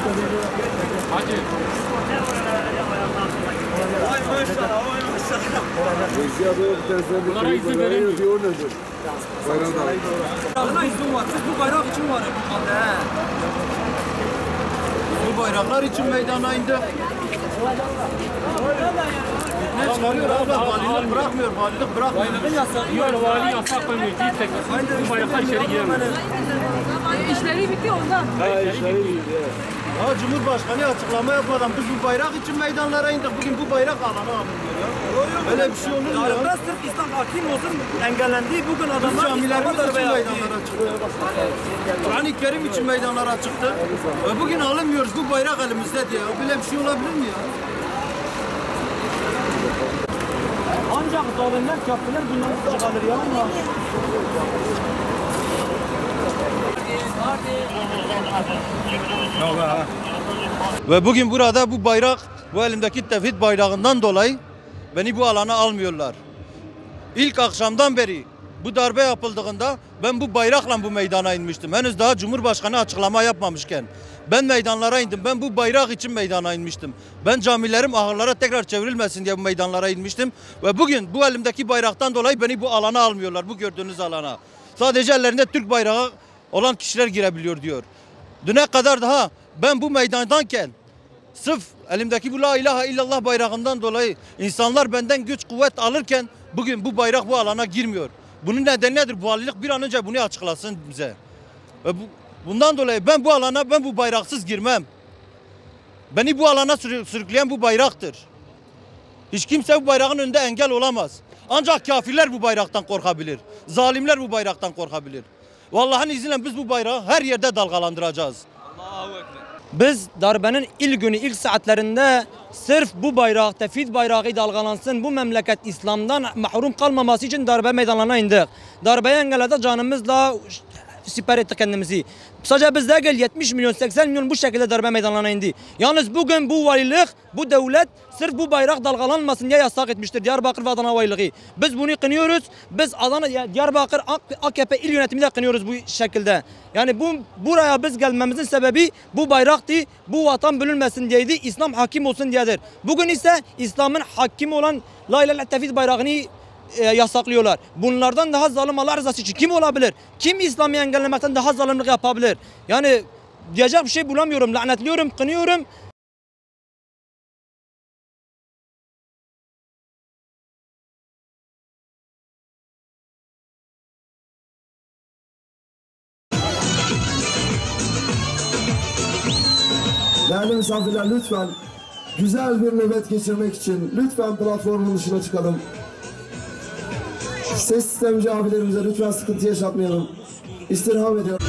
Hacı. Vay maşallah, vay maşallah. Bunlara izin veremiyor. Buna izin var. Biz bu bayrak için var. Bu bayraklar için meydana indik. Ne çıkarıyor abi? Valilik bırakmıyor, valilik bırakmıyor. Diyor vali yasak koymuyor. Bu bayraklar içeri giremiyor. İşleri bitti ondan. Ya Cumhurbaşkanı açıklama yapmadan biz bu bayrak için meydanlara indik. Bugün bu bayrak alana alınıyor ya. Öyle bir şey olur mu ya? Biraz sırf İslam hakim olsun engellendi. Bugün Biz adamlar camilerimiz İslam'a için darbe meydanlara çıktı. Kur'an-ı Kerim için meydanlara çıktı. Bugün alınmıyoruz, bu bayrak elimizde diye. Böyle bir şey olabilir mi ya? Ancak zalimler, kafirler bunları çıkarır ya. Ve bugün burada bu bayrak, bu elimdeki tevhid bayrağından dolayı beni bu alana almıyorlar. İlk akşamdan beri bu darbe yapıldığında ben bu bayrakla bu meydana inmiştim. Henüz daha Cumhurbaşkanı açıklama yapmamışken ben meydanlara indim. Ben bu bayrak için meydana inmiştim. Ben camilerim ahırlara tekrar çevrilmesin diye bu meydanlara inmiştim. Ve bugün bu elimdeki bayraktan dolayı beni bu alana almıyorlar. Bu gördüğünüz alana. Sadece ellerinde Türk bayrağı olan kişiler girebiliyor diyor. Düne kadar daha ben bu meydandanken sırf elimdeki bu la ilahe illallah bayrağından dolayı insanlar benden güç kuvvet alırken bugün bu bayrak bu alana girmiyor. Bunun nedeni nedir? Bu valilik bir an önce bunu açıklasın bize. Ve bundan dolayı ben bu alana bu bayraksız girmem. Beni bu alana sürükleyen bu bayraktır. Hiç kimse bu bayrağın önünde engel olamaz. Ancak kafirler bu bayraktan korkabilir. Zalimler bu bayraktan korkabilir. Allah'ın izniyle biz bu bayrağı her yerde dalgalandıracağız. Biz darbenin ilk günü, ilk saatlerinde sırf bu bayrak, tevhid bayrağı dalgalansın, bu memleket İslam'dan mahrum kalmaması için darbe meydanlarına indik. Darbeyi engelledik, canımızla siper ettik kendimizi. Sadece biz değil 70 milyon, 80 milyon bu şekilde darbe meydanlarına indi. Yalnız bugün bu valilik, bu devlet sırf bu bayrak dalgalanmasın diye yasak etmiştir Diyarbakır ve Adana valiliği. Biz bunu kınıyoruz. Biz Adana, Diyarbakır, AKP il yönetiminde kınıyoruz bu şekilde. Yani buraya biz gelmemizin sebebi bu bayraktı, bu vatan bölünmesin diyeydi, İslam hakim olsun diyedir. Bugün ise İslam'ın hakim olan La ilahe illallah tevhid bayrağını yasaklıyorlar. Bunlardan daha zalim Allah rızası için kim olabilir? Kim İslam'ı engellemekten daha zalimlik yapabilir? Yani diyecek bir şey bulamıyorum. Lanetliyorum, kınıyorum. Değerli misafirler lütfen güzel bir nöbet geçirmek için lütfen platformun dışına çıkalım. Ses sistemci abilerimize lütfen sıkıntı yaşatmayalım. İstirham ediyorum.